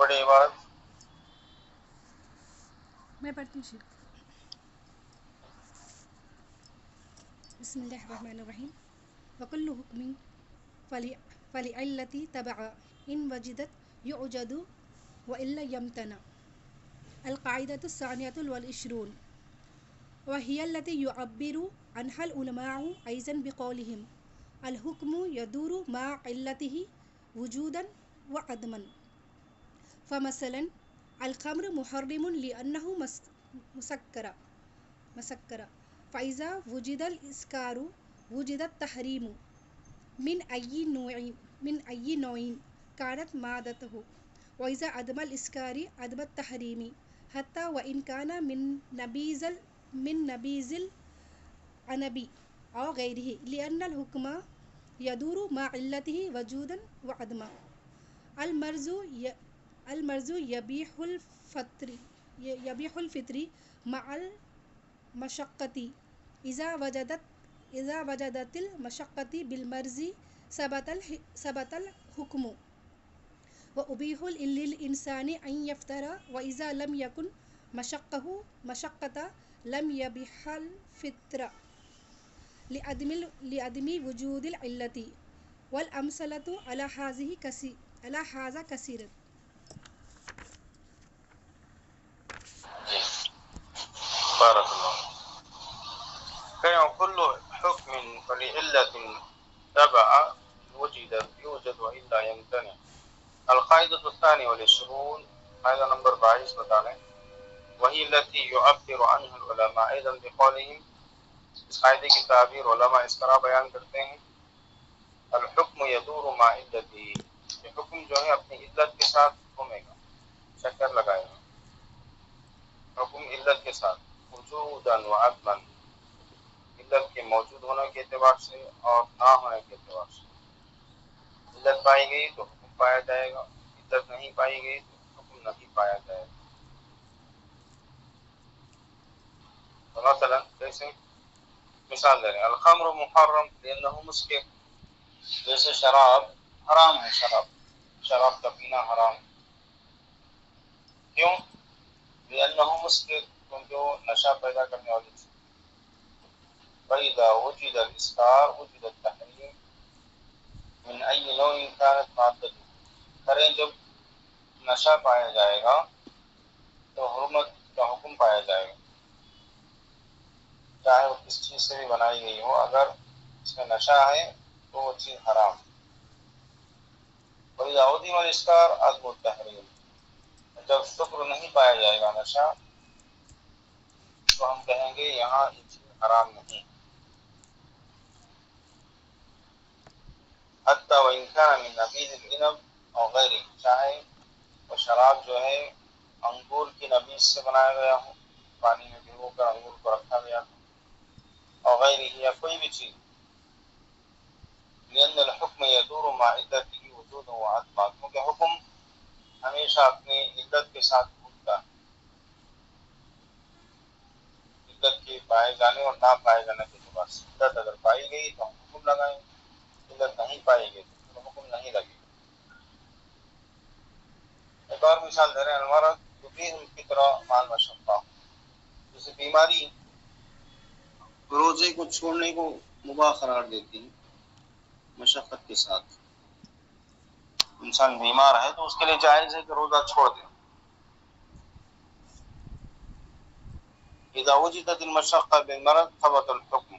پڑھے عبارت. میں پڑھتی ہوں. بسم اللہ الرحمن الرحیم. وکل حکم فلعلتی تبع ان وجدت یعجد والا یمتنع. القاعدة الثانية والعشرون وهي التي يعبر عنها العلماء أيضا بقولهم الحكم يدور مع علته وجودا وعدما. فمثلا الخمر محرم لأنه مسكر فإذا وجد الإسكار وجد التحريم من أي نوع كانت مادته، وإذا عدم الإسكار عدم التحريم حتى وإن كان من نبيذ العنب أو غيره، لأن الحكم يدور مع علته وجودا وعدما. المرز يبيح الفطر مع المشقة إذا وجدت المشقة بالمرز ثبت الحكم. وأبيح للإنسان أن يفطر وإذا لم يكن مشقة لم يبيح الفطر لعدم وجود العلة. والأمثلة على هذا كثير. جی بارک اللہ. کہ كل حكم فلعلة تبع وجد يوجد وإلا يمتنع. القاعدة الثانية والعشرون، قاعدہ نمبر 22 بتا لیں. وہی التي يعبر عنها العلماء ايضا بقولهم، اس قاعدے کی تعبیر علماء اس طرح بیان کرتے ہیں الحکم یدور مع علته، یہ حکم جو ہے اپنی علت کے ساتھ گھومے گا، چکر لگائے گا. حکم علت کے ساتھ وجودا وعدما، علت کے موجود ہونے کے اعتبار سے اور نہ ہونے کے اعتبار سے. علت پائی گئی تو حکم پایا جائے گا، علت نہیں پائی گئی تو حکم نہیں پایا جائے گا. مثلا جیسے مثال دے رہے ہیں الخمر محرم لأنه مسکر، جیسے شراب حرام ہے، شراب کا پینا حرام. کیوں؟ لأنه مسکر، کیونکہ وہ نشہ پیدا کرنے والی چیز. فإذا وجد الإسكار وجد التحريم من أي نوع كانت مادته. کریں جب نشہ پایا جائے گا تو حرمت کا حکم پایا جائے گا، چاہے وہ کس چیز سے بھی بنائی گئی ہو، اگر اس میں نشہ ہے تو وہ چیز حرام. وَإِذَا عُدِمَ الْإِسْكَارُ عَدَمُ التَّحْرِيمِ. جب شکر نہیں پایا جائے گا نشہ تو ہم کہیں گے یہاں یہ چیز حرام نہیں. حتیٰ وَإِنْ كَانَ مِنْ نَبِيذِ الْعِنَبِ أَوْ غَيْرِهِ، چاہے وہ شراب جو ہے انگور کی نبیذ سے بنایا گیا ہو، پانی میں بھگو کر انگور کو رکھا گیا ہو، اور غیرہ یا کوئی بھی چیز. لأن الحکم یدور مع علته وجودا وعدما، کیونکہ حکم ہمیشہ اپنی علت کے ساتھ گھومتا ہے، علت کے پائے جانے اور نہ پائے جانے کے اعتبار سے. علت اگر پائی گئی تو ہم حکم لگائیں، علت نہیں پائی گئی تو حکم نہیں لگے. ایک اور مثال دے رہے ہیں المرض تبیح الفطرہ مع المشقہ، جیسے بیماری روزے کو چھوڑنے کو مباح قرار دیتی ہے مشقت کے ساتھ. انسان بیمار ہے تو اس کے لیے جائز ہے کہ روزہ چھوڑ دے. اذا وجدت المشقة بالمرض ثبت الحكم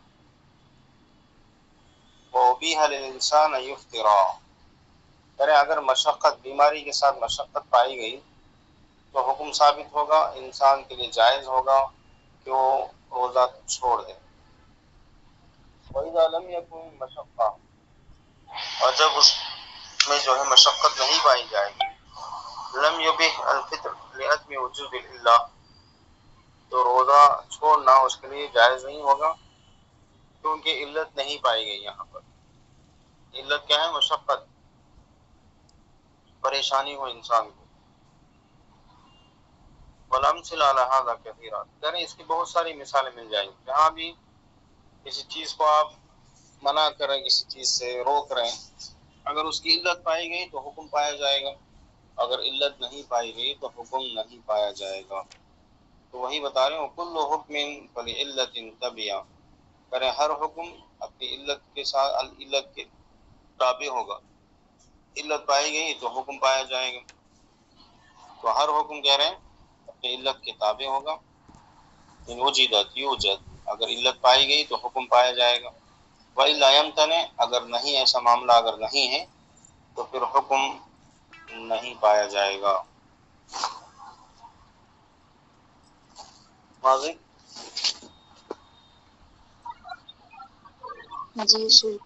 وأبيح للإنسان أن يفطر. اگر مشقت بیماری کے ساتھ مشقت پائی گئی تو حکم ثابت ہوگا، انسان کے لیے جائز ہوگا کہ وہ روزہ چھوڑ دے. وَإِذَا لَمْ يَكُنْ مَشَقَّةٌ، اور جب اس میں جو ہے مشقت نہیں پائی جائے گی، لم يبح الفطر لعدم وجود العلہ، تو روزہ چھوڑنا اس کے لیے جائز نہیں ہوگا کیونکہ علت نہیں پائی گئی. یہاں پر علت کیا ہے؟ مشقت، پریشانی ہو انسان کو. والامثلہ علی ھذا کثیرہ، یعنی اس کی بہت ساری مثالیں مل جائیں گی. جہاں بھی کسی چیز کو آپ منع کریں، کسی چیز سے روک رہے ہیں، اگر اس کی علت پائی گئی تو حکم پایا جائے گا. اگر علت نہیں پائی گئی تو حکم نہیں پایا جائے گا. تو وہی بتا رہے ہیں کل حکم فلعلت تبع، کریں ہر حکم اپنی علت کے ساتھ علت کے تابع ہوگا. علت پائی گئی تو حکم پایا جائے گا. تو ہر حکم کہہ رہے ہیں اپنی علت کے تابع ہوگا. ان وجدت یوجد، اگر علت پائی گئی تو حکم پایا جائے گا. وَإِلَّا يَمْتَنِعْ، اگر نہیں ایسا معاملہ اگر نہیں ہے تو پھر حکم نہیں پایا جائے گا. واضح؟ جی شیخ.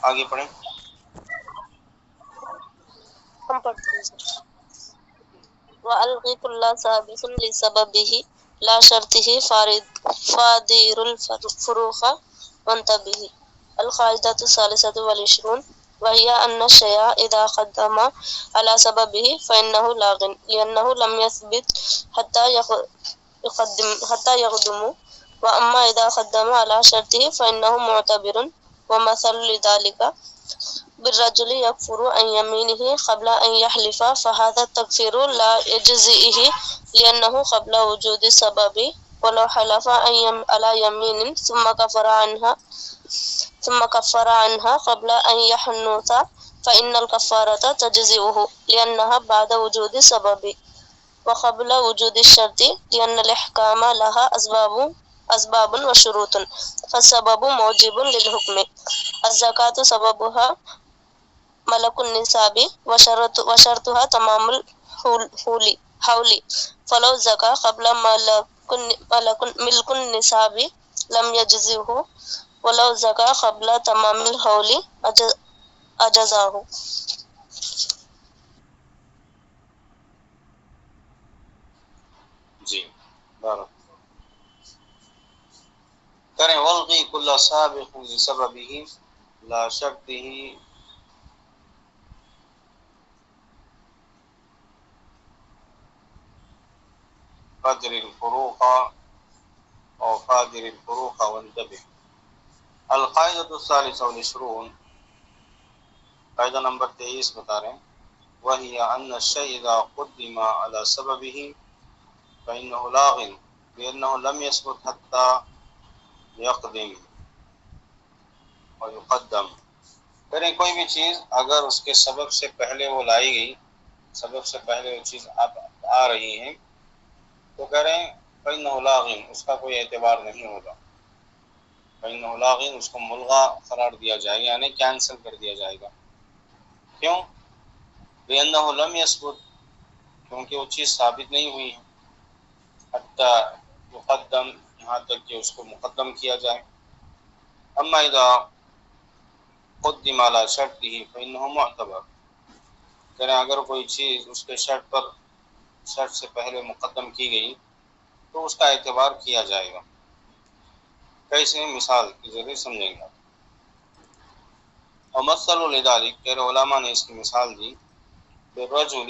آگے پڑھیں. ہم پڑھتے ہیں. وَأَلْغِ كُلَّ سَابِقٍ لِسَبَبِهِ لَا شَرْطِهِ فَادِرُ الْفُرُوخَ وَانْتَبِهِ. القاعدة الثالثة والعشرون وهي أن الشيء إذا قدم على سببه فإنه لاغ لأنه لم يثبت حتى يقدم، وأما إذا قدم على شرطه فإنه معتبر. ومثل لذلك بالرجل يكفر عن يمينه قبل أن يحلف، فهذا التكفير لا يجزئه لأنه قبل وجود السبب. ولو حلف على يمين ثم كفر عنها قبل أن يحنث فإن الكفارة تجزئه لأنها بعد وجود السبب وقبل وجود الشرط، لأن الإحكام لها أسباب وشروط، فالسبب موجب للحكم. الزكاة سببها ملك النساب وشرطها تمام الحول، فلو زكى قبل ملك النساب لم يجزه، ولو زكى قبل تمام الحول أجزاه. جی بارک کریں. والغی کل سابق لسببه لا شرطه قدر الفروق او قادر الفروق وانتبه. القاعدة الثالثة والعشرون، قاعدہ نمبر 23 بتا رہے ہیں. وہی ان الشيء اذا قدم على سببه فإنه لاغ لأنه لم يثبت حتى يقدم ويقدم. کریں کوئی بھی چیز اگر اس کے سبب سے پہلے وہ لائی گئی، سبب سے پہلے وہ چیز آ رہی ہے تو کریں فإنه لاغ، اس کا کوئی اعتبار نہیں ہوگا. فإنه لاغ، اس کو ملغا قرار دیا جائے گا، یعنی کینسل کر دیا جائے گا. کیوں؟ لأنه لم يثبت، کیونکہ وہ چیز ثابت نہیں ہوئی ہے. حتی مقدم، یہاں تک کہ اس کو مقدم کیا جائے. اما اذا قدم على شرطه فإنه معتبر، کریں اگر کوئی چیز اس کے شرط سے پہلے مقدم کی گئی تو اس کا اعتبار کیا جائے گا. کیسے؟ مثال کے ذریعے سمجھیں گے. ومثل لذلك، کہ علماء نے اس کی مثال دی. بالرجل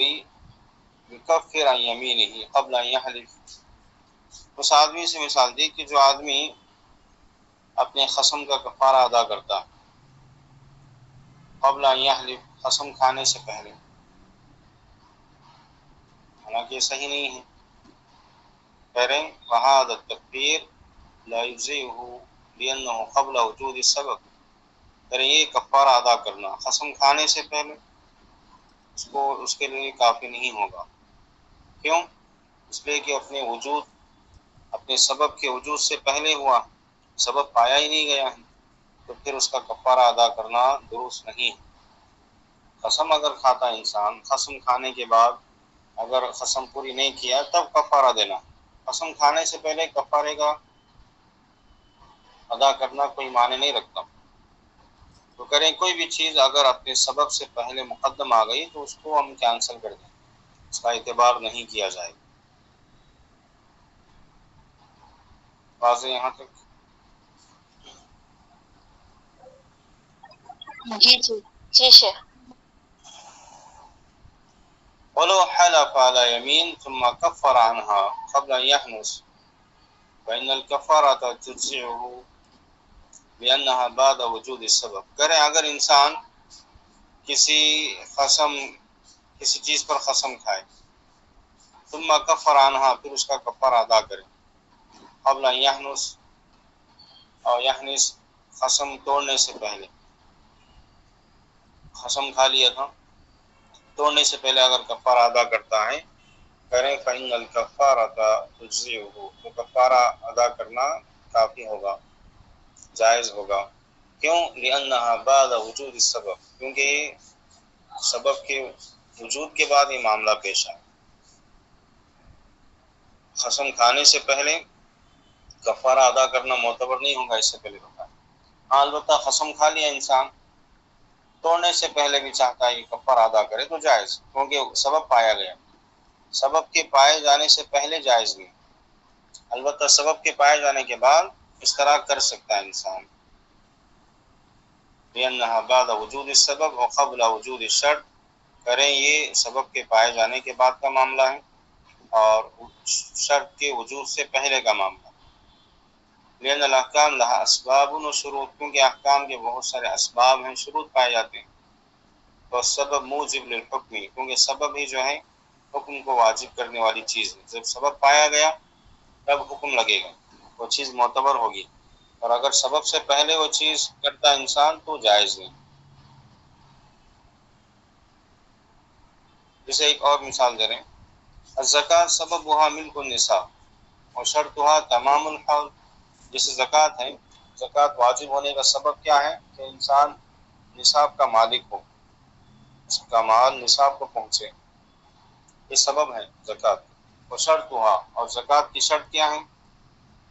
يكفر عن يمينه قبل ان يحلف، اس آدمی سے مثال دی کہ جو آدمی اپنے قسم کا کفارہ ادا کرتا قبل ان يحلف، قسم کھانے سے پہلے، حالانکہ یہ صحیح نہیں ہے. کہہ رہے ہیں وهذا التكفير لا يجزئه لأنه قبل وجود السبب. کریں یہ کفارہ ادا کرنا قسم کھانے سے پہلے اس کے لیے کافی نہیں ہوگا. کیوں؟ اس لیے کہ اپنے سبب کے وجود سے پہلے ہوا، سبب پایا ہی نہیں گیا ہے، تو پھر اس کا کفارہ ادا کرنا درست نہیں ہے. قسم اگر کھاتا انسان، قسم کھانے کے بعد اگر قسم پوری نہیں کیا تب کفارہ دینا. قسم کھانے سے پہلے کفارے کا ادا کرنا کوئی معنی نہیں رکھتا. تو کریں کوئی بھی چیز اگر اپنے سبب سے پہلے مقدم آ گئی تو اس کو ہم کینسل کر دیں، اس کا اعتبار نہیں کیا جائے. واضح یہاں تک؟ جی جی جی شیخ. ولو حلف على يمين ثم كفر عنها قبل ان يحنث فإن الكفارة تجزئه لأنها بعد وجود السبب. کریں اگر انسان کسی چیز پر قسم کھائے ثم کفر عنها پھر اس کا کفارہ ادا کرے قبل ان یحنس اور یحنس قسم توڑنے سے پہلے، قسم کھا لیا تھا توڑنے سے پہلے اگر کفارہ ادا کرتا ہے کریں فإن الکفارۃ تجزئه تو کفارہ ادا کرنا کافی ہوگا، جائز ہوگا. کیوں؟ لأنها بعد وجود السبب، کیونکہ یہ سبب کے وجود کے بعد یہ معاملہ پیش آئے. قسم کھانے سے پہلے کفارہ ادا کرنا معتبر نہیں ہوگا، اس سے پہلے ہوگا. ہاں البتہ قسم کھا لیا انسان توڑنے سے پہلے بھی چاہتا ہے کہ کفارہ ادا کرے تو جائز، کیونکہ سبب پایا گیا. سبب کے پائے جانے سے پہلے جائز نہیں، البتہ سبب کے پائے جانے کے بعد اس طرح کر سکتا ہے انسان. لأنها بعد وجود السبب وقبل وجود الشرط، کریں یہ سبب کے پائے جانے کے بعد کا معاملہ ہے اور شرط کے وجود سے پہلے کا معاملہ. لأن الاحکام لها اسباب و شروط، کیونکہ احکام کے بہت سارے اسباب ہیں، شروط پائے جاتے ہیں. تو سبب موجب للحکم، کیونکہ سبب ہی جو ہے حکم کو واجب کرنے والی چیز ہے. جب سبب پایا گیا تب حکم لگے گا، وہ چیز معتبر ہوگی. اور اگر سبب سے پہلے وہ چیز کرتا انسان تو جائز نہیں. جسے ایک اور مثال دے رہے ہیں، الزکاۃ سببها ملک النساء وشرطها تمام الحول. جیسے زکوٰۃ ہے، زکوٰۃ واجب ہونے کا سبب کیا ہے کہ انسان نصاب کا مالک ہو، اس کا مال نصاب کو پہنچے، یہ سبب ہے زکوٰۃ. وشرطها، اور زکوٰۃ کی شرط کیا ہے؟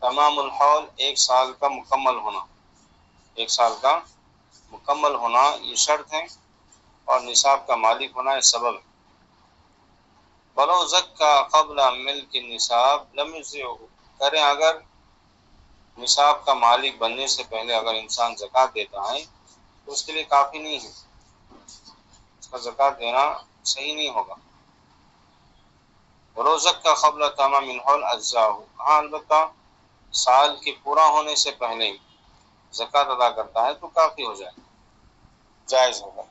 تمام الحول، ایک سال کا مکمل ہونا، ایک سال کا مکمل ہونا یہ شرط ہے، اور نصاب کا مالک ہونا یہ سبب ہے. بلو زکا قبل ملک النصاب لم یجزئه، کریں اگر نصاب کا مالک بننے سے پہلے اگر انسان زکوٰۃ دیتا ہے تو اس کے لیے کافی نہیں ہے، اس کا زکوٰۃ دینا صحیح نہیں ہوگا. بلو زکا قبل تمام الحول اجزاءه، ہاں البتہ سال کے پورا ہونے سے پہلے زکوٰۃ ادا کرتا ہے تو کافی ہو جائے، جائز ہوگا.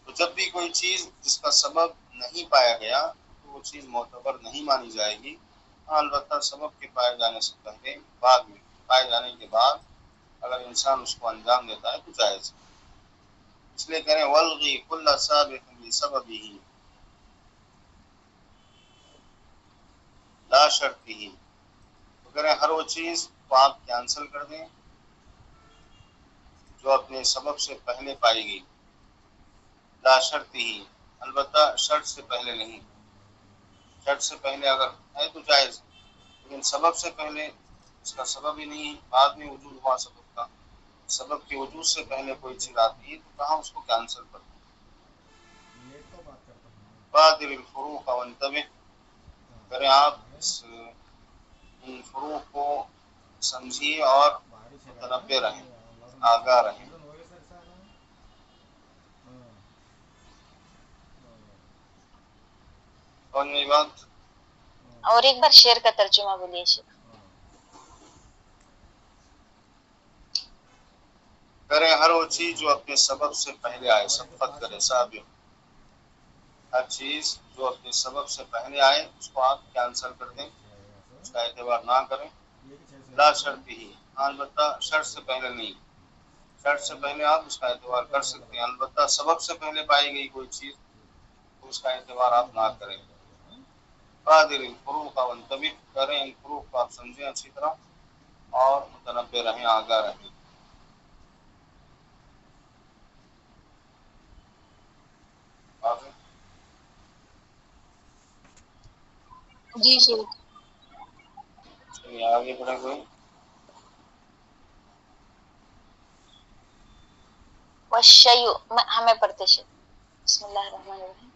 تو جب بھی کوئی چیز جس کا سبب نہیں پایا گیا تو وہ چیز معتبر نہیں مانی جائے گی. ہاں البتہ سبب کے پائے جانے سے پہلے، بعد میں پائے جانے کے بعد اگر انسان اس کو انجام دیتا ہے تو جائز. اس لیے کریں والغی کل سابق بسببہ لا شرطہ، تو کریں ہر وہ چیز کو آپ کینسل کر دیں جو اپنے سبب سے پہلے پائی گئی، لا شرط ہی، البتہ شرط سے پہلے نہیں. شرط سے پہلے اگر ہے تو جائز، لیکن سبب سے پہلے اس کا سبب ہی نہیں، بعد میں وجود ہوا سبب کا، سبب کے وجود سے پہلے کوئی چیز آتی ہے تو کہاں اس کو کینسل کر دیں. بادر الفروق وانتبہ، کریں آپ ان فروق کو سمجھیے اور متنبہ رہیں، آگاہ رہیں. اور نئی بات، اور ایک بار شعر کا ترجمہ بولیے شیخ. کریں ہر وہ چیز جو اپنے سبب سے پہلے آئے، سبقت کرے، سابق، ہر چیز جو اپنے سبب سے پہلے آئے اس کو آپ کینسل کر دیں، اس کا اعتبار نہ کریں. لا شرط ہی، البتہ شرط سے پہلے نہیں، شرط سے پہلے آپ اس کا اعتبار کر سکتے ہیں، البتہ سبب سے پہلے پائی گئی کوئی چیز تو اس کا اعتبار آپ نہ کریں. قادر الفروق وانتبہ، کریں ان فروق کو آپ سمجھیں اچھی طرح اور متنبہ رہیں، آگاہ رہیں. جی شیخ. چلیے آگے بڑھیں کوئی. والشیء، ہمیں پڑھتے شیخ. بسم اللہ الرحمن الرحیم.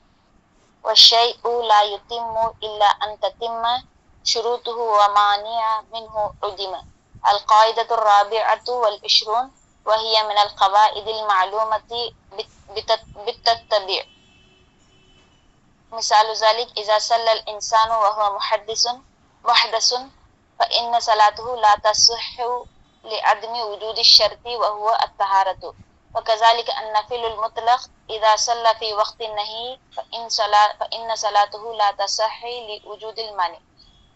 والشیء لا یتم الا ان تتم شروطه ومانع منه عدم. القاعدة الرابعة والعشرون وهي من القواعد المعلومة بالتتبع. مثال ذلك إذا صلى الإنسان وهو محدث فإن صلاته لا تصح لعدم وجود الشرط وهو الطهارة. وكذلك النفل المطلق إذا صلى في وقت النهي فإن صلاته لا تصح لوجود المانع.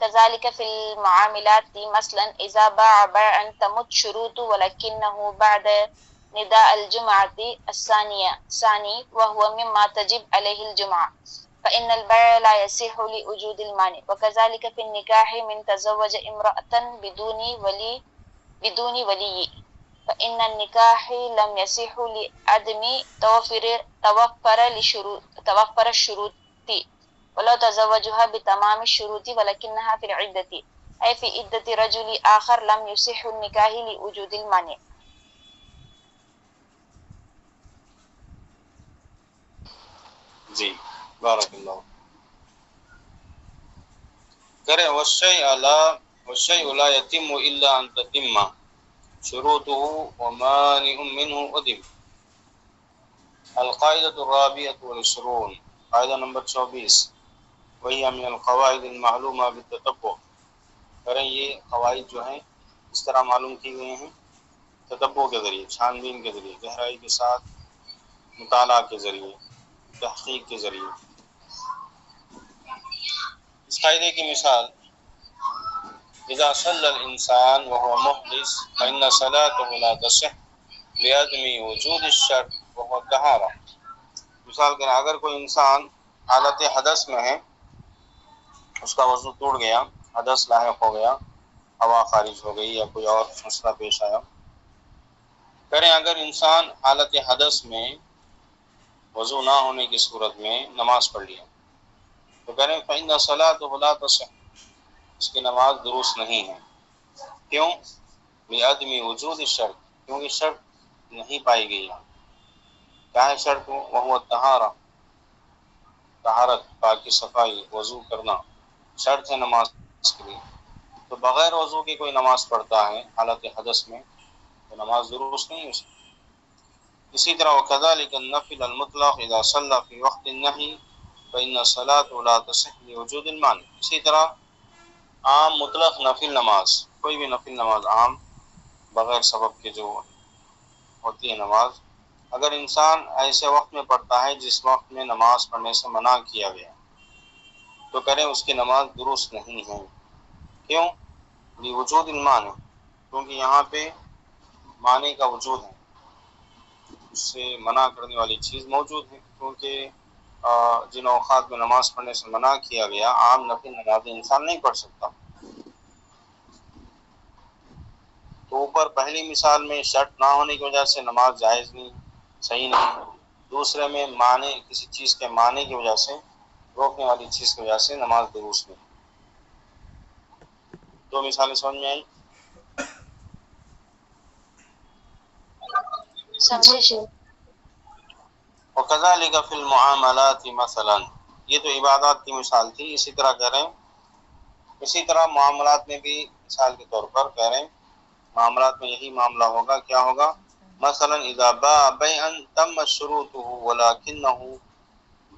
كذلك في المعاملات مثلا إذا باع بيعا تمت شروط ولكنه بعد نداء الجمعة الثاني وهو مما تجب عليه الجمعة فإن البيع لا يصح لوجود المانع. وكذلك في النكاح من تزوج امرأة بدون ولي فإن النكاح لم يصح لعدم توفر الشروط ولو تزوجها بتمام الشروط ولكنها في العدة أي في عدة رجل آخر لم يصح النكاح لوجود المانع. جی بارک اللہ. کریں والشيء لا يتم إلا أن تتم شروطه ومانع منه عدم. القاعدة الرابعة والعشرون، قاعدہ نمبر 24، وہی من القواعد المعلومہ بالتتبع. کریں یہ قواعد جو ہیں اس طرح معلوم کی گئی ہیں تتبع کے ذریعے، چھان بین کے ذریعے، گہرائی کے ساتھ مطالعہ کے ذریعے، تحقیق کے ذریعے. اس قاعدے کی مثال اذا صلى الانسان وهو محدث فإن صلاته لا تصح لعدم وجود الشرط وهو الطہارہ. مثال کہ اگر کوئی انسان حالت حدث میں ہے، اس کا وضو ٹوٹ گیا، حدث لاحق ہو گیا، ہوا خارج ہو گئی یا کوئی اور مسئلہ پیش آیا، کریں اگر انسان حالت حدث میں وضو نہ ہونے کی صورت میں نماز پڑھ لیا تو کریں فإن صلاته لا تصح، اس کی نماز درست نہیں ہے. کیوں؟ لعدم وجود الشرط، کیونکہ شرط نہیں پائی گئی. کیا ہے شرط؟ وہو الطہارہ، طہارت، پاکی صفائی، وضو کرنا شرط ہے نماز کے لیے. تو بغیر وضو کی کوئی نماز پڑھتا ہے حالت حدث میں تو نماز درست نہیں ہو سکتی. اسی طرح وکذلک النفل المطلق اذا صلى في وقت النهي فإن الصلاة لا تصح لوجود المانع. اسی طرح عام مطلق نفل نماز، کوئی بھی نفل نماز عام بغیر سبب کے جو ہوتی ہے نماز، اگر انسان ایسے وقت میں پڑھتا ہے جس وقت میں نماز پڑھنے سے منع کیا گیا تو کریں اس کی نماز درست نہیں ہے. کیوں؟ لوجود المانع، کیونکہ یہاں پہ معنی کا وجود ہے، اس سے منع کرنے والی چیز موجود ہے. کیونکہ جن اوقات میں نماز پڑھنے سے منع کیا گیا عام نفل نمازیں انسان نہیں پڑھ سکتا. تو اوپر پہلی مثال میں شرط نہ ہونے کی وجہ سے نماز جائز نہیں، صحیح نہیں. دوسرے میں معنی، کسی چیز کے معنی کی وجہ سے، روکنے والی چیز کی وجہ سے نماز درست نہیں. دو مثالیں سمجھ میں آئی؟ جی. وَكَذَلِكَ فِي الْمُعَامَلَاتِ مثلا، یہ تو عبادات کی مثال تھی. اسی طرح کہہ رہے ہیں، اسی طرح معاملات میں بھی مثال کے طور پر کہہ رہے ہیں معاملات میں یہی معاملہ ہوگا. کیا ہوگا؟ مثلا اذا باع بيعا تم شروطه ولكنه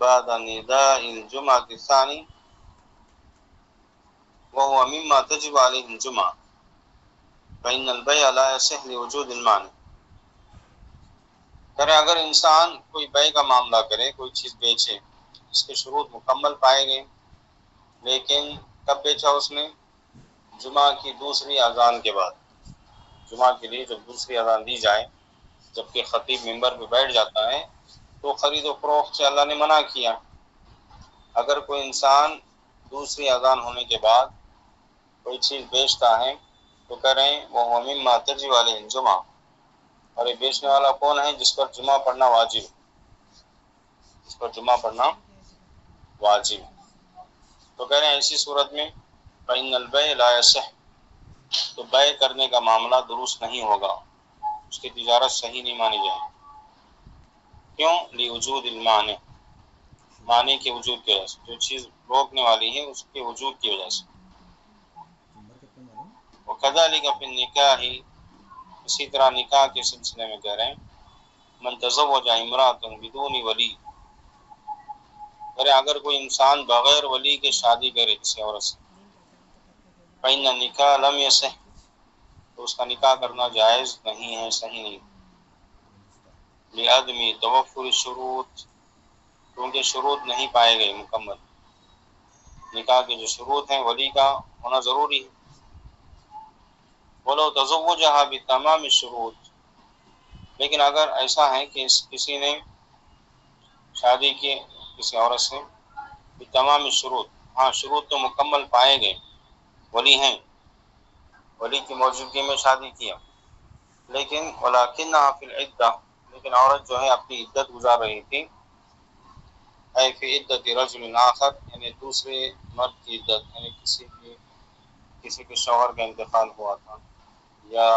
بعد نداء الجمعة الثاني وهو مما تجب عليه الجمعة فإن البيع لا يصح لوجود المانع. کرے اگر انسان کوئی بیع کا معاملہ کرے، کوئی چیز بیچے، اس کے شروط مکمل پائے گئے، لیکن کب بیچا اس نے؟ جمعہ کی دوسری اذان کے بعد. جمعہ کے لیے جب دوسری اذان دی جائے، جبکہ خطیب منبر پہ بیٹھ جاتا ہے، تو خرید و فروخت سے اللہ نے منع کیا. اگر کوئی انسان دوسری اذان ہونے کے بعد کوئی چیز بیچتا ہے تو کریں وہ مما تجب علیہ الجمعہ، اور یہ بیچنے والا کون ہے؟ جس پر جمعہ پڑھنا واجب، جس پر جمعہ پڑھنا واجب. تو کہہ رہے ہیں ایسی صورت میں فإن البيع لا يصح، تو بیع کرنے کا معاملہ درست نہیں ہوگا، اس کی تجارت صحیح نہیں مانی جائے. کیوں؟ لوجود المانع، معنی کے وجود کی وجہ سے، جو چیز روکنے والی ہے اس کے وجود کی وجہ سے. وکذلک فی النکاح، اسی طرح نکاح کے سلسلے میں کہہ رہے ہیں من تزوج امرأة بدون ولی، ارے اگر کوئی انسان بغیر ولی کے شادی کرے کسی عورت سے فإن نکاح لم یصح، تو اس کا نکاح کرنا جائز نہیں ہے، صحیح نہیں، لعدم توفر شروط، کیونکہ شروط نہیں پائے گئے مکمل، نکاح کے جو شروط ہیں ولی کا ہونا ضروری ہے۔ ولو تزوجها بتمام الشروط، لیکن اگر ایسا ہے کہ کسی نے شادی کی کسی عورت سے بتمام الشروط، ہاں شروط تو مکمل پائے گئے، ولی ہیں، ولی کی موجودگی میں شادی کیا، لیکن ولکنها فی العدہ، لیکن عورت جو ہے اپنی عدت گزار رہی تھی، اے فی عدت رجل آخر، یعنی دوسرے مرد کی عدت، یعنی کسی کے شوہر کا انتقال ہوا تھا یا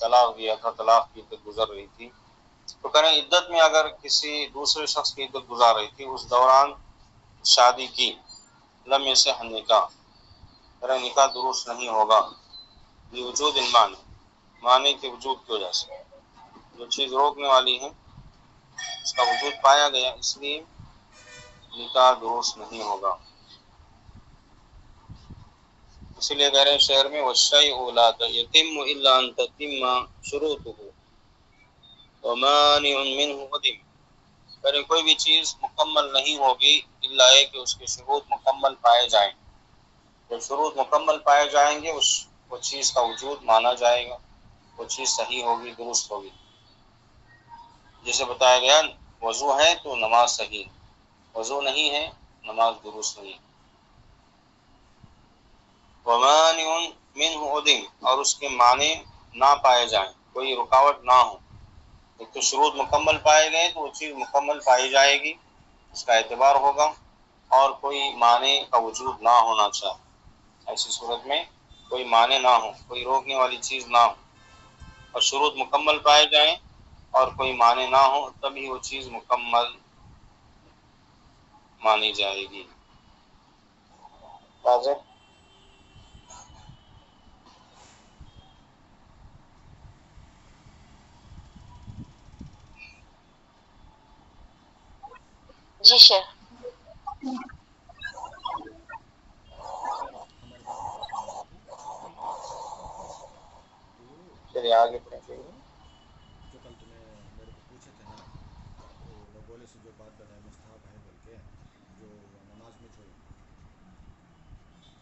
طلاق دیا تھا، طلاق کی عدت گزر رہی تھی، تو کریں عدت میں اگر کسی دوسرے شخص کی عدت گزار رہی تھی اس دوران شادی کی، لم یصح نکاح، کریں نکاح درست نہیں ہوگا، لوجود المانع، معنی کے وجود کی وجہ سے، جو چیز روکنے والی ہے اس کا وجود پایا گیا، اس لیے نکاح درست نہیں ہوگا۔ اسی لیے کہہ رہے ہیں شعر میں والشیء لا یتم الا ان تتم شروطه ومانع منه قدیم، یعنی کوئی بھی چیز مکمل نہیں ہوگی الا ہے کہ اس کے شروط مکمل پائے جائیں، جب شروط مکمل پائے جائیں گے وہ چیز کا وجود مانا جائے گا، وہ چیز صحیح ہوگی، درست ہوگی، جیسے بتایا گیا وضو ہے تو نماز صحیح، وضو نہیں ہے نماز درست نہیں، ومانع منه عدم، اور اس کے معنی نہ پائے جائیں، کوئی رکاوٹ نہ ہو، ایک تو شروط مکمل پائے گئے تو وہ چیز مکمل پائی جائے گی، اس کا اعتبار ہوگا، اور کوئی معنی کا وجود نہ ہونا چاہیے، ایسی صورت میں کوئی معنی نہ ہو، کوئی روکنے والی چیز نہ ہو، اور شروط مکمل پائے جائیں اور کوئی معنی نہ ہو، تبھی وہ چیز مکمل مانی جائے گی۔ واضح؟ جی شیخ۔ چلیے آگے پڑھیں گے۔ جو کل تمہیں میرے کو پوچھے تھے نا، وہ بگولے سے جو بات بتائے مستحب ہے بول کے، جو نماز میں جو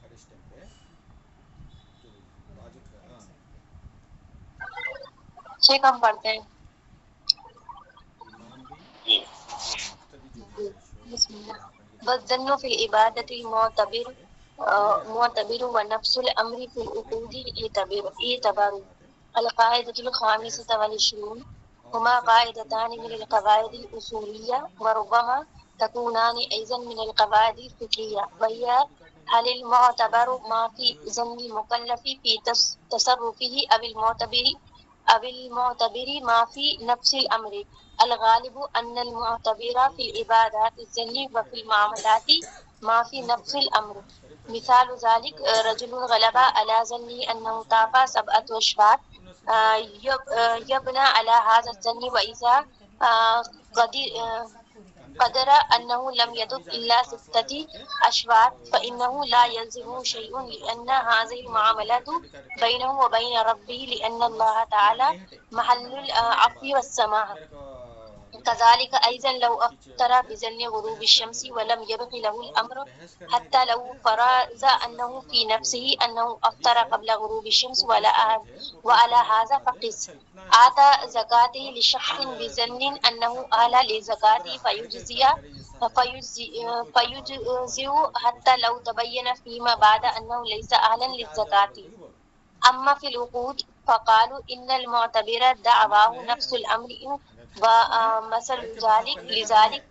کھڑے ٹائم پہ تو واجب کا، ہاں شیخ ہم پڑھتے ہیں۔ امام بھی جی اور جو مقتدی جو ہے بسم اللہ۔ ہاں پڑھیے والظن فی العبادۃ معتبر معتبر ونفس الامر فی العقود اعتبار القاعدۃ الخامسۃ والعشرون هما قاعدتان من القواعد الأصولية وربما تكونان أيضا من القواعد الفقهية، وهي هل المعتبر ما في ظن المكلف في تصرفه أو المعتبر ما في نفس الأمر؟ الغالب أن المعتبر في العبادات الظن وفي المعاملات ما في نفس الأمر. مثال ذلك رجل غلب على ظنه أنه طاف 7 أشواط، يبنى على هذا الظن، وإذا قدر أنه لم يطف إلا 6 أشواط فإنه لا يلزمه شيء، لأن هذه المعاملات بينه وبين ربه، لأن الله تعالى محل العفو والسماح. كذلك أيضا لو أفطر بظن غروب الشمس ولم يبق له الأمر حتى لو فرض أنه في نفسه أنه أفطر قبل غروب الشمس وعلى هذا فقس. آتى زكاته لشخص بظن أنه أهل للزكاة فيجزئ حتى لو تبين فيما بعد أنه ليس أهلا للزكاة. أما في العقود فقالوا إن المعتبر دعواه نفس الأمر، ومثل ذلك لذلك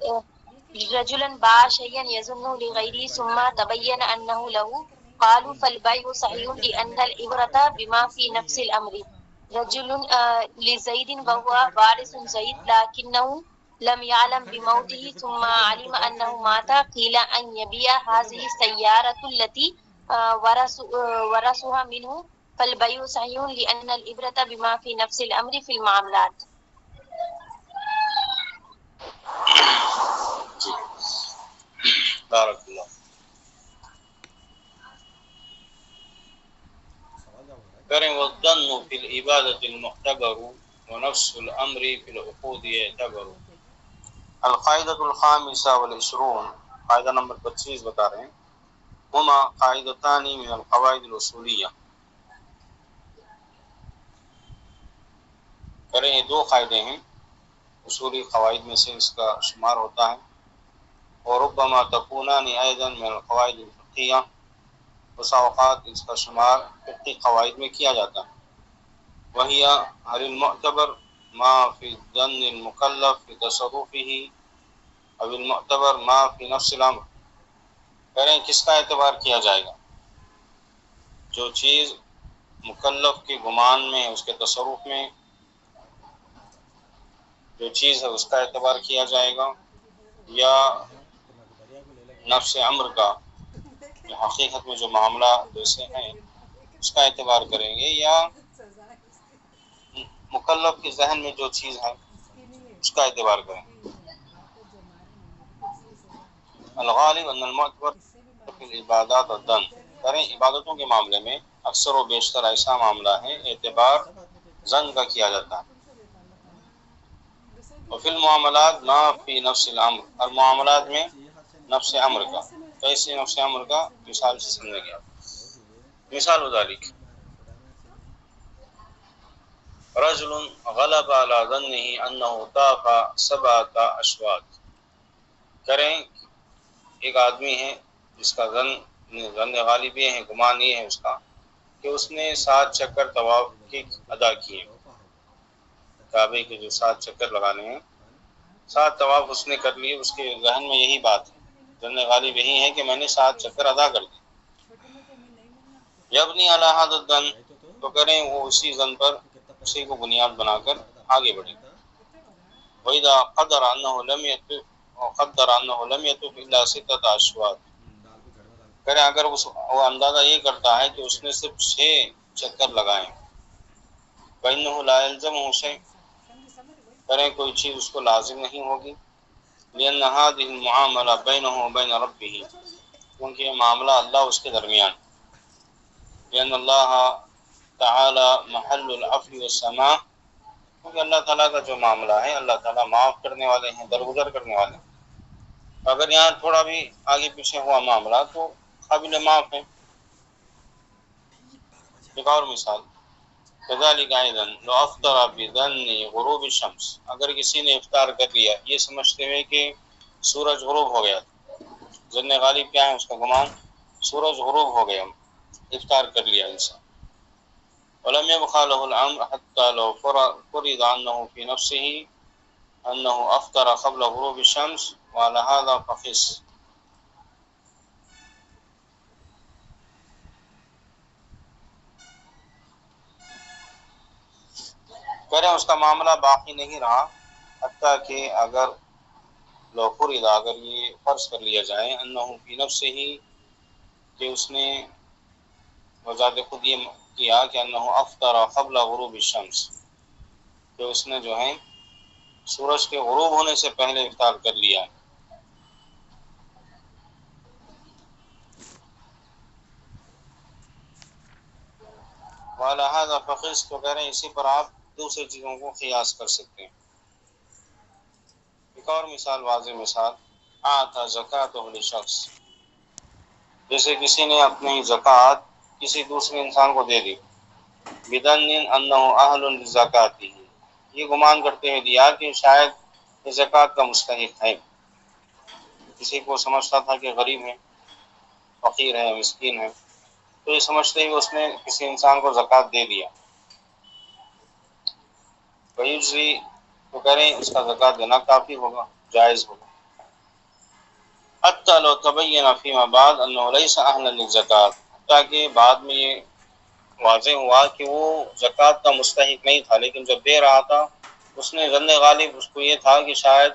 رجلا باع شيئا يظن لغيره ثم تبين أنه له، قالوا فالبيع صحيح لأن العبرة بما في نفس الأمر. رجل لزيد وهو وارث زيد لكنه لم يعلم بموته ثم علم أنه مات، قيل أن يبيع هذه السيارة التي ورثها منه، فالبيع صحيح لأن العبرة بما في نفس الأمر في المعاملات. بارک اللہ. سوال جواب ہو رہا ہے. کریں والظن فی العبادۃ المعتبر ونفس الامر فی العقود یعتبر. القاعدۃ الخامسہ والعشرون، قاعدہ نمبر 25 بتا رہے ہیں. ہما قاعدتان من القواعد الاصولیہ. کریں یہ دو قاعدے ہیں اصولی قواعد میں سے اس کا شمار ہوتا ہے. وربما تکونان ایضا من القواعد الفقہیہ، بسا اوقات اس کا شمار فقہی قواعد میں کیا جاتا ہے. وہی هل المعتبر ما فی الظن المکلف فی تصرفہ او المعتبر ما فی نفس الامر. کہہ رہے ہیں کس کا اعتبار کیا جائے گا؟ جو چیز مکلف کے گمان میں، اس کے تصرف میں جو چیز ہے اس کا اعتبار کیا جائے گا، یا نفس امر کا جو حقیقت میں جو معاملہ جیسے ہیں اس کا اعتبار کریں گے، یا مکلف کے ذہن میں جو چیز ہے اس کا اعتبار کریں گے. الغالب ان المعتبر فی العبادات الظن. کریں عبادتوں کے معاملے میں اکثر و بیشتر ایسا معاملہ ہے اعتبار ظن کا کیا جاتا ہے. وفی المعاملات ما فی نفس الامر، اور معاملات میں نفس امر کا. کیسے نفس امر کا؟ مثال سے سمجھے گا. مثال ذالک رجل غلب على ظنه انه طاف 7 اشواط. کریں ایک آدمی ہے جس کا ظن غالب یہ ہے، گمان یہ ہے اس کا کہ اس نے 7 چکر طواف کے ادا کیے. کعبے کے جو 7 چکر لگانے ہیں، 7 طواف اس نے کر لیے. اس کے ذہن میں یہی بات ہے، ظن غالب یہی ہے کہ میں نے 7 چکر ادا کر دیے. یبنی علی ھذا الظن، تو کریں وہ اسی ظن پر اسی کو بنیاد بنا کر آگے بڑھیں. وَإِذَا قَدَرَ أَنَّهُ لَمْ يَطُفْ وَقَدَّرَ أَنَّهُ لَمْ يَطُفْ إِلَّا 6 أشواط. کریں اگر وہ اندازہ یہ کرتا ہے کہ اس نے صرف 6 چکر لگائے، فَإِنَّهُ لَا يَلْزَمُهُ شَيْءٌ. کریں کوئی چیز اس کو لازم نہیں ہوگی. لأن هذه المعاملة بينه وبين ربه، کیونکہ یہ معاملہ اللہ اس کے درمیان. لأن اللہ تعالی محل العفو والسماح، کیونکہ اللہ تعالیٰ کا جو معاملہ ہے، اللہ تعالیٰ معاف کرنے والے ہیں، درگزر کرنے والے ہیں. اگر یہاں تھوڑا بھی آگے پیچھے ہوا معاملہ تو قابل معاف ہے. ایک اور مثال، كذلك أيضا لو أفطر بظن غروب الشمس. اگر کسی نے افطار کر لیا یہ سمجھتے ہوئے کہ سورج غروب ہو گیا، ظن غالب کیا ہے اس کا گمان، سورج غروب ہو گیا، افطار کر لیا انسان. ولم يبقى له الامر حتى لو فرض عنه في نفسه انه افطر قبل غروب الشمس وعلى هذا فقس. کہہ رہے ہیں اس کا معاملہ باقی نہیں رہا حتیٰ کہ اگر لو فرض، اگر یہ فرض کر لیا جائے، انه في نفسه، کہ اس نے وذات خود یہ کیا کہ انه افطر قبل غروب الشمس، کہ اس نے جو ہے سورج کے غروب ہونے سے پہلے افطار کر لیا. وعلى هذا فقس، تو کہہ رہے ہیں اسی پر آپ دوسری چیزوں کو قیاس کر سکتے ہیں. ایک اور مثال، واضح مثال، آتا زکاۃ لشخص، جیسے کسی نے اپنی زکوٰۃ کسی دوسرے انسان کو دے دی. بدن انه اہل للزکاۃ، یہ گمان کرتے ہوئے دیا کہ شاید یہ زکوٰۃ کا مستحق ہے. کسی کو سمجھتا تھا کہ غریب ہے، فقیر ہے، مسکین ہے، تو یہ سمجھتے ہی اس نے کسی انسان کو زکوٰۃ دے دیا. فیجزی، تو کریں اس کا زکوٰۃ دینا کافی ہوگا، جائز ہوگا. حتی لو تبین فیما بعد انه لیس اہلا للزکاۃ، تاکہ بعد میں یہ واضح ہوا کہ وہ زکوٰۃ کا مستحق نہیں تھا، لیکن جب دے رہا تھا اس نے ظن غالب اس کو یہ تھا کہ شاید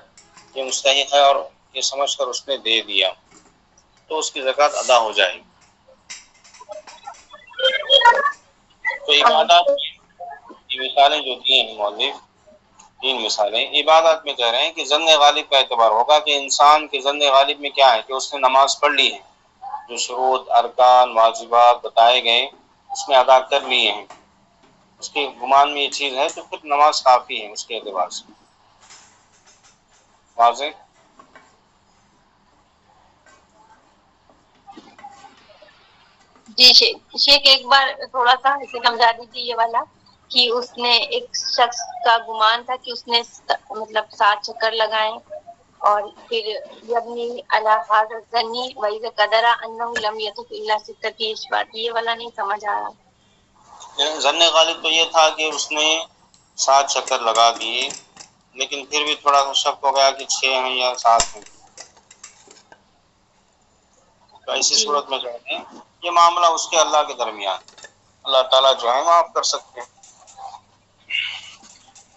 یہ مستحق ہے، اور یہ سمجھ کر اس نے دے دیا، تو اس کی زکوٰۃ ادا ہو جائے گی. تو عبادات کی مثالیں جو دی ہیں مؤلف، تین مثالیں عبادات میں کہہ رہے ہیں کہ ظن غالب کا اعتبار ہوگا کہ انسان کے ظن غالب میں کیا ہے کہ اس نے نماز پڑھ لی ہے، جو شروط ارکان واجبات بتائے گئے اس میں ادا کر لیے ہیں، اس کے گمان میں یہ چیز ہے تو پھر نماز کافی ہے اس کے اعتبار سے. واضح؟ جی شیخ ایک بار تھوڑا سا اسے سمجھا دیجیے یہ والا کہ اس نے ایک شخص کا گمان تھا کہ اس نے مطلب 7 چکر لگائے اور پھر یبنی علی هذا الظن واذا قدر انه لم يتب الا 6 اشباط، یہ والا نہیں سمجھ آیا. ظن غالب تو یہ تھا کہ اس نے 7 چکر لگا دیے لیکن پھر بھی تھوڑا سا شک ہو گیا کہ 6 ہیں یا 7 ہیں. تو ایسی صورت میں جو ہے یہ معاملہ اس کے اللہ کے درمیان، اللہ تعالیٰ جو ہے معاف کر سکتے ہیں.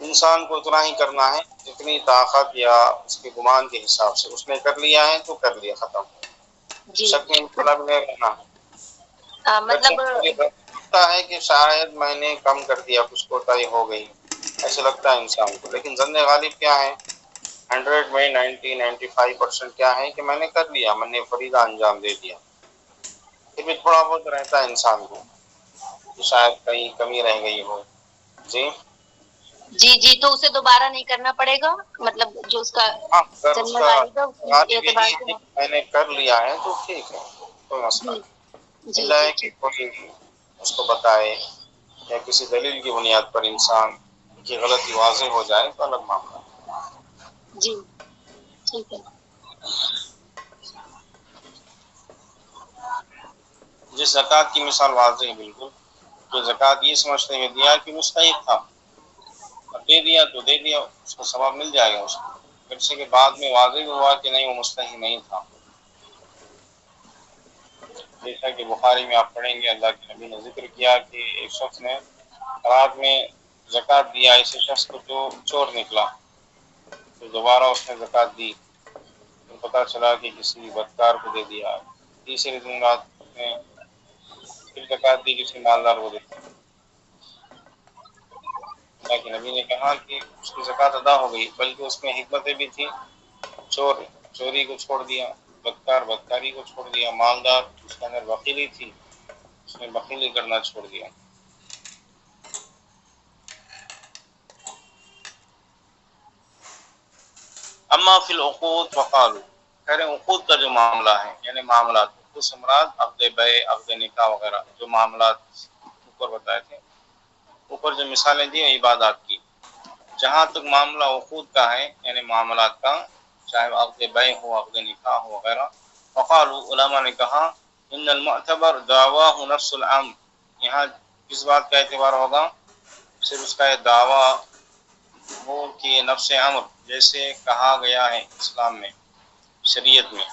انسان کو اتنا ہی کرنا ہے جتنی طاقت یا اس کے گمان کے حساب سے، اس نے کر لیا ہے تو کر لیا، ختم. شک میں مبتلا بھی نہیں رہنا ہے. مطلب لگتا ہے کہ شاید میں نے کم کر دیا، کچھ کوتاہی ہو گئی، ایسے لگتا ہے انسان کو، لیکن ظن غالب کیا ہے 100 میں 90-95% کیا ہے کہ میں نے کر لیا، میں نے فریضہ انجام دے دیا. پھر بھی تھوڑا بہت رہتا ہے انسان کو کہ شاید کہیں کمی رہ گئی ہو. جی تو اسے دوبارہ نہیں کرنا پڑے گا، مطلب جو اس کا اگر اس ذمہ کا داری تھا اس غالب اعتبار یہی سے. ہے کہ میں نے کر لیا ہے تو ٹھیک ہے، کوئی مسئلہ نہیں. اللہ ہے کہ کوئی اس کو بتائے یا کسی دلیل کی بنیاد پر انسان کی غلطی واضح ہو جائے تو الگ معاملہ. جی ٹھیک ہے. جس زکوٰۃ کی مثال واضح ہے بالکل، کہ زکوٰۃ یہ سمجھتے ہوئے دیا کہ مستحق تھا، اب دے دیا تو دے دیا، اس کو ثواب مل جائے گا اس کو. پھر سے کے بعد میں واضح ہوا کہ نہیں وہ مستحق نہیں تھا. جیسا کہ بخاری میں آپ پڑھیں گے اللہ کے نبی نے ذکر کیا کہ ایک شخص نے رات میں زکوٰۃ دیا، ایسے شخص کو جو چور نکلا، تو دوبارہ اس نے زکوٰۃ دی، پھر پتہ چلا کہ کسی بدکار کو دے دیا. تیسرے دن رات میں پھر زکوٰۃ دی، کسی مالدار کو دے دی. اللہ کے نبی نے کہا کہ اس کی زکوٰۃ ادا ہو گئی، بلکہ اس میں حکمتیں بھی تھیں. چور چوری کو چھوڑ دیا، بدکار بدکاری کو چھوڑ دیا، مالدار اس کے اندر بخیلی تھی، اس نے بخیلی کرنا چھوڑ دیا. اما فی العقود فقالوا، کہہ رہے ہیں عقود کا جو معاملہ ہے یعنی معاملات، عقود سے مراد عقد بیع، عقد نکاح وغیرہ جو معاملات اوپر بتائے تھے، اوپر جو مثالیں دی ہیں عبادات کی، جہاں تک معاملہ عقود کا ہے یعنی معاملات کا، چاہے عقد بیع ہو، عقد نکاح ہو وغیرہ، فقالوا علماء نے کہا ان المعتبر دعواہ نفس الامر، یہاں کس بات کا اعتبار ہوگا؟ صرف اس کا دعویٰ ہو کہ نفس امر جیسے کہا گیا ہے اسلام میں، شریعت میں،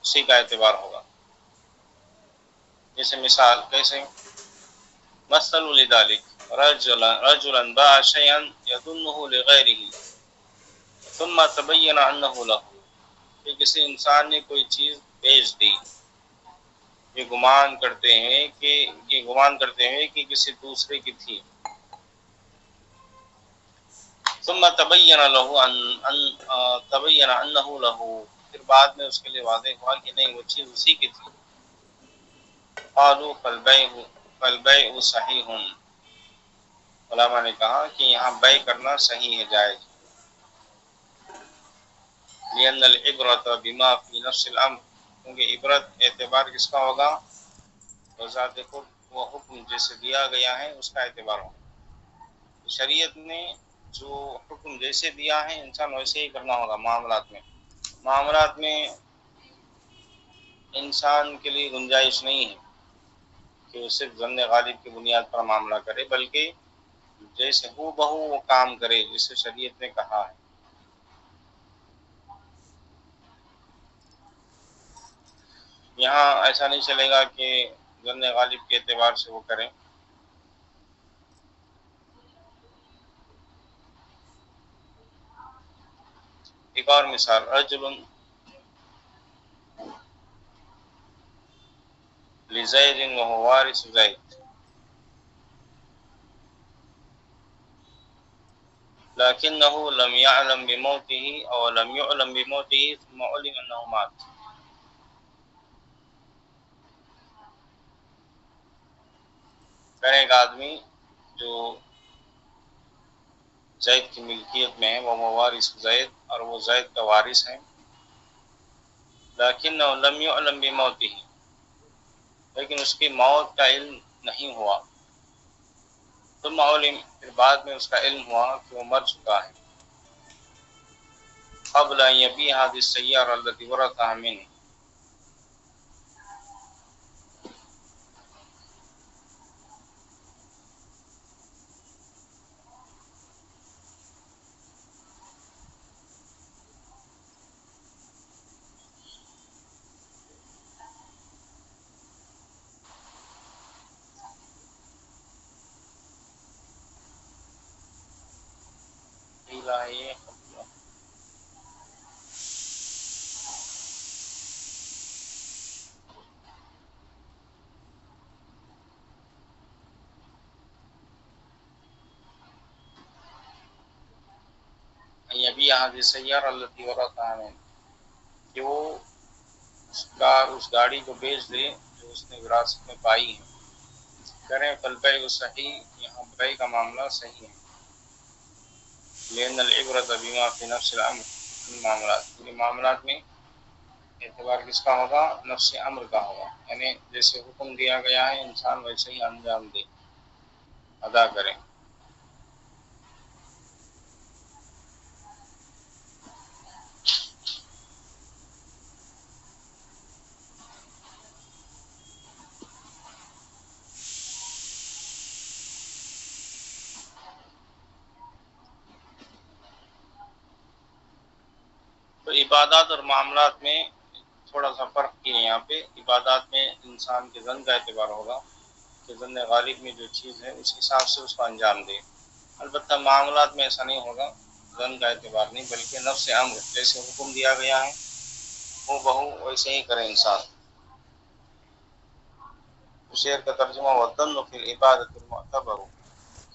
اسی کا اعتبار ہوگا. جیسے مثال کیسے؟ مثل لذلك رجلا باع شيئا يظنه لغيره ثم تبين انه له، کہ کسی انسان نے کوئی چیز بیچ دی، یہ گمان کرتے ہیں کہ کسی دوسرے کی تھی، ثم تبین انه له، پھر بعد میں اس کے لیے واضح ہوا کہ نہیں وہ چیز اسی کی تھی. قالوا فالبيع صحیح، علماء نے کہا کہ یہاں بیع کرنا صحیح ہے، جائز. لأن العبرۃ بما فی نفس الامر، کیونکہ عبرت اعتبار کس کا ہوگا؟ وذات خود، وہ حکم جیسے دیا گیا ہے اس کا اعتبار ہوگا. شریعت نے جو حکم جیسے دیا ہے انسان ویسے ہی کرنا ہوگا. معاملات میں انسان کے لیے گنجائش نہیں ہے کہ وہ صرف ظن غالب کی بنیاد پر معاملہ کرے، بلکہ جیسے ہو بہو وہ کام کرے جسے شریعت نے کہا ہے. یہاں ایسا نہیں چلے گا کہ ظن غالب کے اعتبار سے وہ کریں. ایک اور مثال، رجل لزید وهو وارث زید، لكنه لم يعلم بموته أو لم يعلم بموته ثم علم أنه مات. پھر ایک آدمی جو زید کی ملکیت میں ہے وہ موارث زید اور وہ زید کا وارث ہے، لیکن لم يعلم بموته، لیکن اس کی موت کا علم نہیں ہوا، ثم علم، پھر بعد میں اس کا علم ہوا کہ وہ مر چکا ہے، قبل ان يبيع هذه السيارة التي ورثها منه، الہی ان يبيع هذه السيارة التي ورثها منه، کہ وہ اس گاڑی کو بیچ دے جو اس نے وراثت میں پائی ہے، کریں فالبیع صحیح، یہاں بیع کا معاملہ صحیح ہے، لأن العبرة بما في نفس الامر، ان معاملات میں اعتبار کس کا ہوگا؟ نفس امر کا ہوگا، یعنی جیسے حکم دیا گیا ہے انسان ویسے ہی انجام دے، ادا کریں۔ تو عبادات اور معاملات میں تھوڑا سا فرق کیا ہے، یہاں پہ عبادات میں انسان کے ظن کا اعتبار ہوگا کہ ظن غالب میں جو چیز ہے اس حساب سے اس کو انجام دے، البتہ معاملات میں ایسا نہیں ہوگا، ظن کا اعتبار نہیں بلکہ نفس امر، جیسے حکم دیا گیا ہے وہ بہو ویسے ہی کرے انسان۔ شعر کا ترجمہ والظن فی العبادت المعتبر،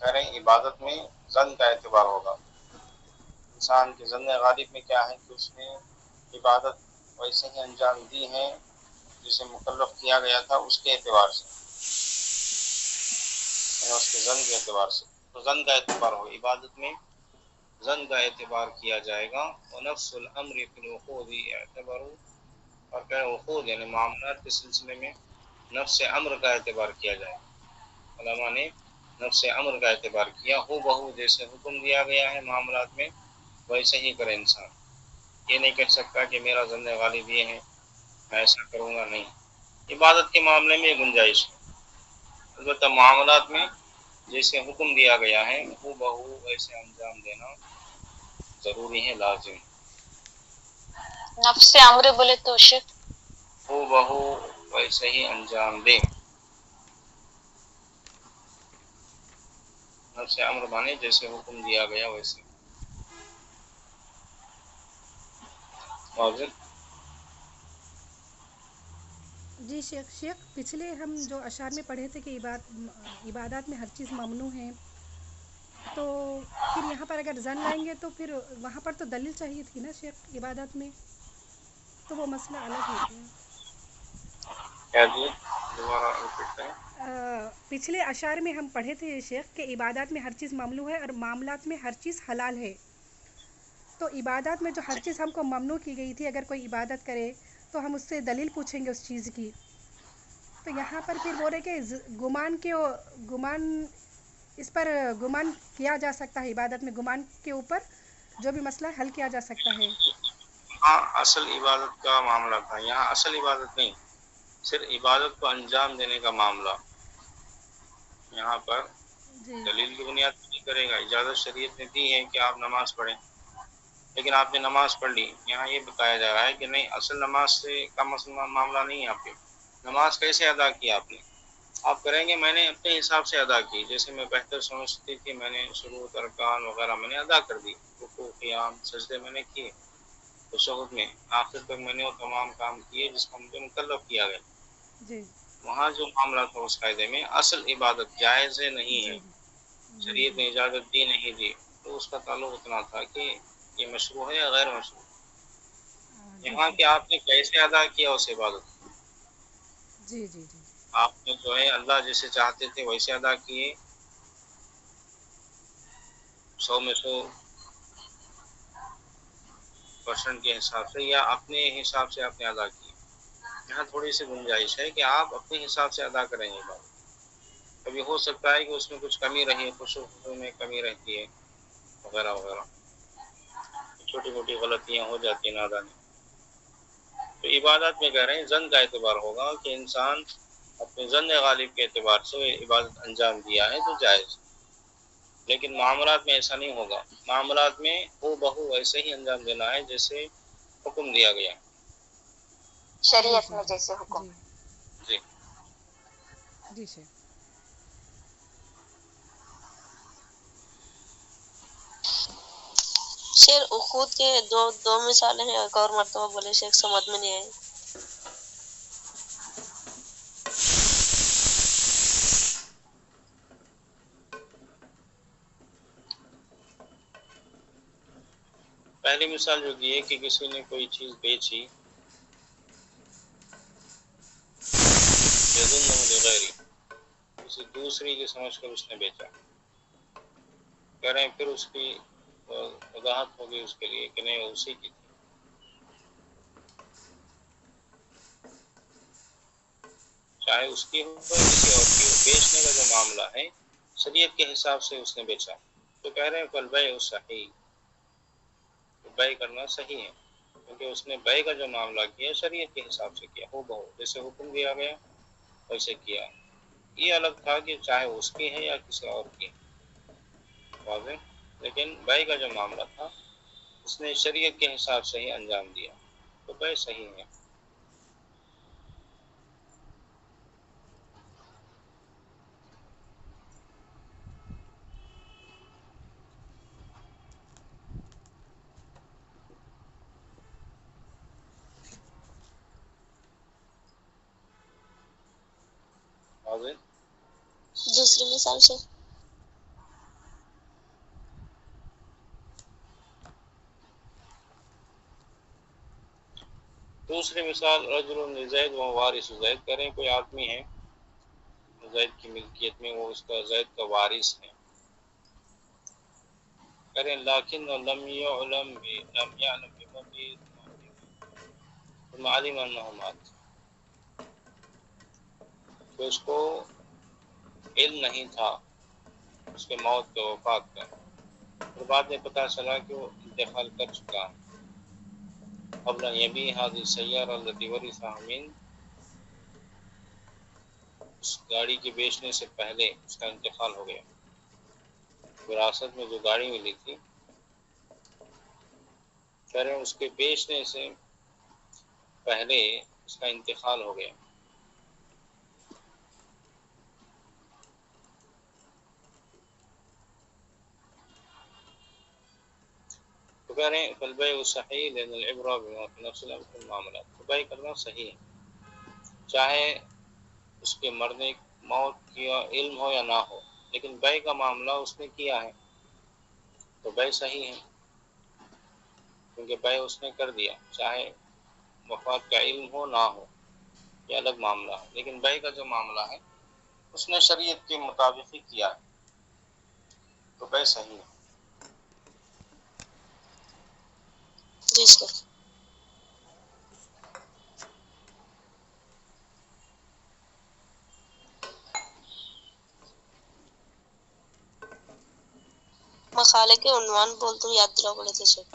کہہ رہے ہیں عبادت میں ظن کا اعتبار ہوگا، انسان کے ظن غالب میں کیا ہے کہ اس نے عبادت ویسے ہی انجام دی ہے جسے مکلف کیا گیا تھا اس کے اعتبار سے، یعنی اس کے ظن کے اعتبار سے، تو ظن کا اعتبار ہو، عبادت میں ظن کا اعتبار کیا جائے گا، ونفس الامر فی الوقود اعتبار، اور کہ وقود یعنی معاملات کے سلسلے میں نفس امر کا اعتبار کیا جائے گا، علماء نے نفس امر کا اعتبار کیا، ہو بہو جیسے حکم دیا گیا ہے معاملات میں ویسے ہی کرے انسان، یہ نہیں کہہ سکتا کہ میرا ظن غالب یہ ہے میں ایسا کروں گا، نہیں، عبادت کے معاملے میں گنجائش ہے، البتہ معاملات میں جیسے حکم دیا گیا ہے وہ بہو ویسے انجام دینا ضروری ہے، لازم، نفس امر بولے تو شیخ وہ بہو ویسے ہی انجام دے، نفس امر مانے جیسے حکم دیا گیا ویسے، واضح؟ جی شیخ پچھلے ہم جو اشعار میں پڑھے تھے کہ عبادات میں ہر چیز ممنوع ہے، تو پھر یہاں پر اگر ظن لائیں گے تو پھر وہاں پر تو دلیل چاہیے تھی نا شیخ عبادات میں، تو وہ مسئلہ الگ ہو گیا۔ کیا جی دوبارہ ریپیٹ کریں؟ پچھلے اشعار میں ہم پڑھے تھے شیخ کہ عبادات میں ہر چیز ممنوع ہے اور معاملات میں ہر چیز حلال ہے، تو عبادات میں جو ہر چیز ہم کو ممنوع کی گئی تھی اگر کوئی عبادت کرے تو ہم اس سے دلیل پوچھیں گے اس چیز کی، تو یہاں پر پھر بول رہے کہ گمان اس پر گمان کیا جا سکتا ہے، عبادت میں گمان کے اوپر جو بھی مسئلہ حل کیا جا سکتا ہے۔ ہاں اصل عبادت کا معاملہ تھا، یہاں اصل عبادت نہیں، صرف عبادت کو انجام دینے کا معاملہ، یہاں پر جی دلیل کی بنیاد پر نہیں کرے گا، اجازت شریعت نے دی ہے کہ آپ نماز پڑھیں، لیکن آپ نے نماز پڑھ لی، یہاں یہ بتایا جا رہا ہے کہ نہیں اصل نماز سے کا معاملہ نہیں ہے، آپ کی نماز کیسے ادا کی آپ نے، آپ کریں گے میں نے اپنے حساب سے ادا کی، جیسے میں بہتر سمجھتی تھی میں نے شروع ارکان وغیرہ میں نے ادا کر دی، رکوع قیام سجدے میں نے کیے، تشہد میں آخر تک میں نے وہ تمام کام کیے جس کو مجھے مکلف کیا گیا، جی وہاں جو معاملہ تھا اس قاعدے میں اصل عبادت جائز ہے نہیں ہے، جی جی شریعت جی نے اجازت دی نہیں دی، تو اس کا تعلق اتنا تھا کہ یہ مشروع ہے یا غیر مشروع. یہاں کہ آپ نے کیسے ادا کیا اس عبادت کو. جی جی جی آپ نے جو ہے اللہ جیسے چاہتے تھے ویسے ادا کیے، 100 میں 100% کے حساب سے، یا اپنے حساب سے آپ نے ادا کیے. یہاں تھوڑی سی گنجائش ہے کہ آپ اپنے حساب سے ادا کریں گے بات. کبھی ہو سکتا ہے کہ اس میں کچھ کمی رہی ہے، خشوع میں کمی رہتی ہے وغیرہ وغیرہ، چھوٹی موٹی غلطیاں ہو جاتی ہیں نادانی. تو عبادت میں کہہ رہے ہیں ظن کا اعتبار ہوگا کہ انسان اپنے ظن غالب کے اعتبار سے عبادت انجام دیا ہے تو جائز. لیکن معاملات میں ایسا نہیں ہوگا. معاملات میں ہو بہو ویسے ہی انجام دینا ہے جیسے حکم دیا گیا. شریعت میں جیسے حکم. جی جی شیخ. شیر اخود کے دو مثالیں ہیں، ایک اور مرتبہ بولے شیخ، سمجھ میں نہیں آئی. پہلی مثال جو دی ہے کہ کسی نے کوئی چیز بیچی غیری، کسی دوسری کی سمجھ کر اس نے بیچا. کہہ رہے ہیں پھر اس کی وضاحت ہوگی اس کے لیے کہ نہیں اسی کی تھی. چاہے اس کی ہو یا کسی اور کی ہو، بیچنے کا جو معاملہ ہے شریعت کے حساب سے اس نے بیچا تو کہہ رہے ہیں فالبیع صحیح، بیع کرنا صحیح ہے، کیونکہ اس نے بیع کا جو معاملہ کیا شریعت کے حساب سے کیا، ہو بہو جیسے حکم دیا گیا ویسے کیا. یہ الگ تھا کہ چاہے اس کی ہے یا کسی اور کی، واضح. لیکن بیع کا جو معاملہ تھا اس نے شریعت کے حساب سے ہی انجام دیا تو بیع صحیح ہے. واضح. دوسری مثال سے دوسری مثال رجل لزید و وارث زید. کریں کوئی آدمی ہے زید کی ملکیت میں، وہ اس کا زید کا وارث ہے. کریں لیکن لم يعلم بموته ثم علم انه مات. تو اس کو علم نہیں تھا اس کے موت کا، وفات کا، اور بعد میں پتہ چلا کہ وہ انتقال کر چکا ہے. قبل ان يبيع هذه السيارة التي ورثها من، اس گاڑی کے بیچنے سے پہلے اس کا انتقال ہو گیا. وراثت میں جو گاڑی ملی تھی، کہہ رہے ہیں اس کے بیچنے سے پہلے اس کا انتقال ہو گیا. تو کہہ رہے ہیں فالبیع صحیح لأن العبرة بما في نفس الأمر في المعاملات. تو بیع کرنا صحیح ہے، چاہے اس کے مرنے موت کا علم ہو یا نہ ہو، لیکن بیع کا معاملہ اس نے کیا ہے تو بیع صحیح ہے، کیونکہ بیع اس نے کر دیا، چاہے وفات کا علم ہو نہ ہو، یہ الگ معاملہ ہے. لیکن بیع کا جو معاملہ ہے اس نے شریعت کے مطابق ہی کیا ہے تو بیع صحیح ہے. جی شیخ. مقالے کے عنوان بول تو یاد دلا بڑے تھے شیخ.